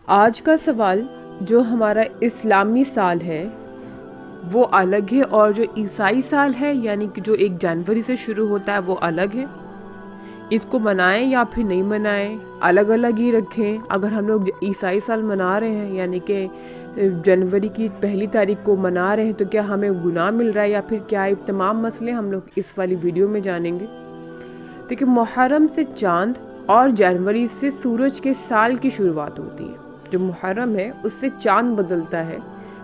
आज का सवाल, जो हमारा इस्लामी साल है वो अलग है और जो ईसाई साल है यानी कि जो 1 जनवरी से शुरू होता है वो अलग है। इसको मनाएं या फिर नहीं मनाएं, अलग अलग ही रखें। अगर हम लोग ईसाई साल मना रहे हैं यानी कि जनवरी की 1 तारीख को मना रहे हैं तो क्या हमें गुनाह मिल रहा है या फिर क्या, ये तमाम मसले हम लोग इस वाली वीडियो में जानेंगे। देखिए, मुहर्रम से चांद और जनवरी से सूरज के साल की शुरुआत होती है। जो मुहर्रम है उससे चांद बदलता है,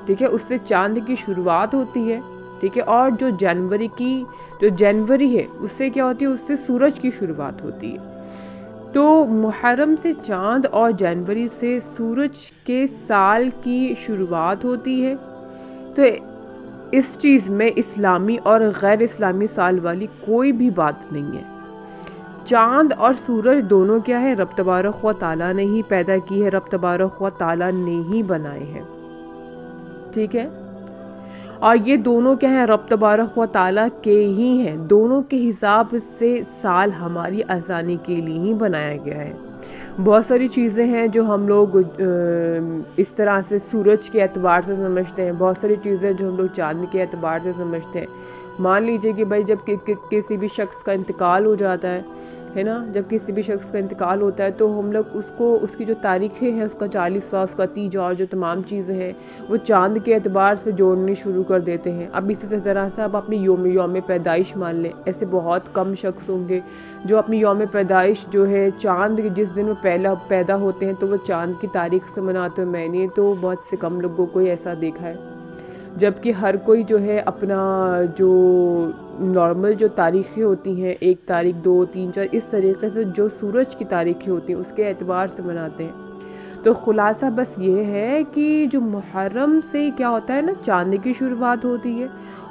ठीक है, उससे चांद की शुरुआत होती है, ठीक है। और जो जनवरी है उससे क्या होती है, उससे सूरज की शुरुआत होती है। तो मुहर्रम से चांद और जनवरी से सूरज के साल की शुरुआत होती है। तो इस चीज़ में इस्लामी और गैर इस्लामी साल वाली कोई भी बात नहीं है। चांद और सूरज दोनों क्या है, रब तबारक व ताला ने ही पैदा की है, रब तबारक व ताला ने ही बनाए हैं, ठीक है। और ये दोनों क्या है, रब तबारक व ताला के ही हैं। दोनों के हिसाब से साल हमारी आसानी के लिए ही बनाया गया है। बहुत सारी चीज़ें हैं जो हम लोग इस तरह से सूरज के एतबार से समझते हैं, बहुत सारी चीज़ें जो हम लोग चांद के एतबार से समझते हैं। मान लीजिए कि भाई जब किसी भी शख्स का इंतकाल हो जाता है ना, जब किसी भी शख्स का इंतकाल होता है तो हम लोग उसको, उसकी जो तारीखें हैं, उसका 40वां, उसका 30 और जो तमाम चीज़ें हैं वो चांद के एतबार से जोड़नी शुरू कर देते हैं। अब इसी तरह से आप अपनी यौम पैदाइश मान लें, ऐसे बहुत कम शख्स होंगे जो अपनी यौम पैदाइश जो है चांद जिस दिन वो पैदा होते हैं तो वो चांद की तारीख से मनाते हैं। मैंने तो बहुत से कम लोगों को ही ऐसा देखा है, जबकि हर कोई जो है अपना जो नॉर्मल जो तारीखें होती हैं, 1 तारीख, 2, 3, 4, इस तरीके से जो सूरज की तारीखें होती हैं उसके एतबार से मनाते हैं। तो खुलासा बस ये है कि जो मुहर्रम से क्या होता है ना, चांद की शुरुआत होती है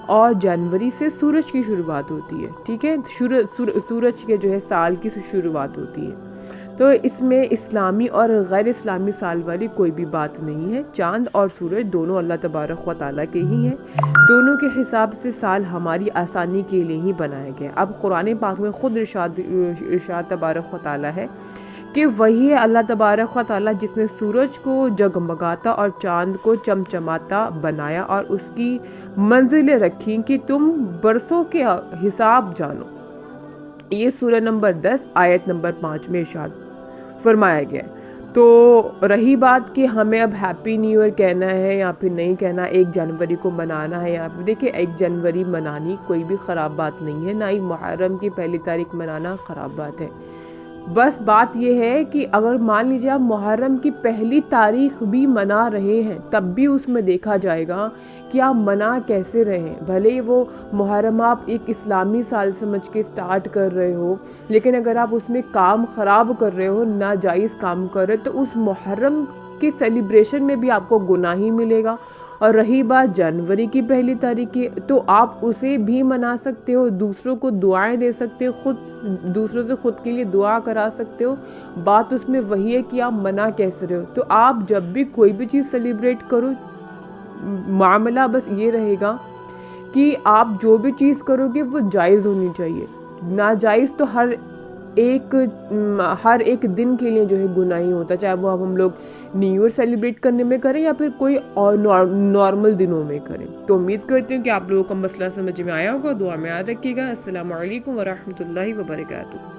और जनवरी से सूरज की शुरुआत होती है, ठीक है। सूरज के जो है साल की शुरुआत होती है। तो इसमें इस्लामी और गैर इस्लामी साल वाली कोई भी बात नहीं है। चांद और सूरज दोनों अल्लाह तबारक व ताला के ही हैं। दोनों के हिसाब से साल हमारी आसानी के लिए ही बनाया गया। अब कुरान पाक में खुद इरशाद तबारक व ताला है कि वही है अल्लाह तबारक व ताला जिसने सूरज को जगमगाता और चांद को चमचमाता बनाया और उसकी मंजिलें रखी कि तुम बरसों के हिसाब जानो। ये सूरह नंबर 10 आयत नंबर 5 में इरशाद फरमाया गया। तो रही बात कि हमें अब हैप्पी न्यू ईयर कहना है या फिर नहीं कहना, 1 जनवरी को मनाना है या फिर, देखिए 1 जनवरी मनानी कोई भी ख़राब बात नहीं है, ना ही मुहर्रम की 1 तारीख मनाना ख़राब बात है। बस बात यह है कि अगर मान लीजिए आप मुहर्रम की 1 तारीख भी मना रहे हैं तब भी उसमें देखा जाएगा कि आप मना कैसे रहे हैं। भले ही वो मुहर्रम आप एक इस्लामी साल समझ के स्टार्ट कर रहे हो, लेकिन अगर आप उसमें काम ख़राब कर रहे हो, नाजायज़ काम कर रहे हो, तो उस मुहर्रम के सेलिब्रेशन में भी आपको गुनाह ही मिलेगा। और रही बात जनवरी की 1 तारीख की, तो आप उसे भी मना सकते हो, दूसरों को दुआएं दे सकते हो, खुद दूसरों से खुद के लिए दुआ करा सकते हो। बात उसमें वही है कि आप मना कैसे रहे हो। तो आप जब भी कोई भी चीज़ सेलिब्रेट करो, मामला बस ये रहेगा कि आप जो भी चीज़ करोगे वो जायज़ होनी चाहिए। नाजायज़ तो हर एक दिन के लिए जो है गुनाह ही होता है, चाहे वो अब हम लोग न्यू ईयर सेलिब्रेट करने में करें या फिर कोई और नॉर्मल दिनों में करें। तो उम्मीद करती हूँ कि आप लोगों का मसला समझ में आया होगा। दुआ में याद रखिएगा। अस्सलामु अलैकुम व रहमतुल्लाहि व बरकातुहू।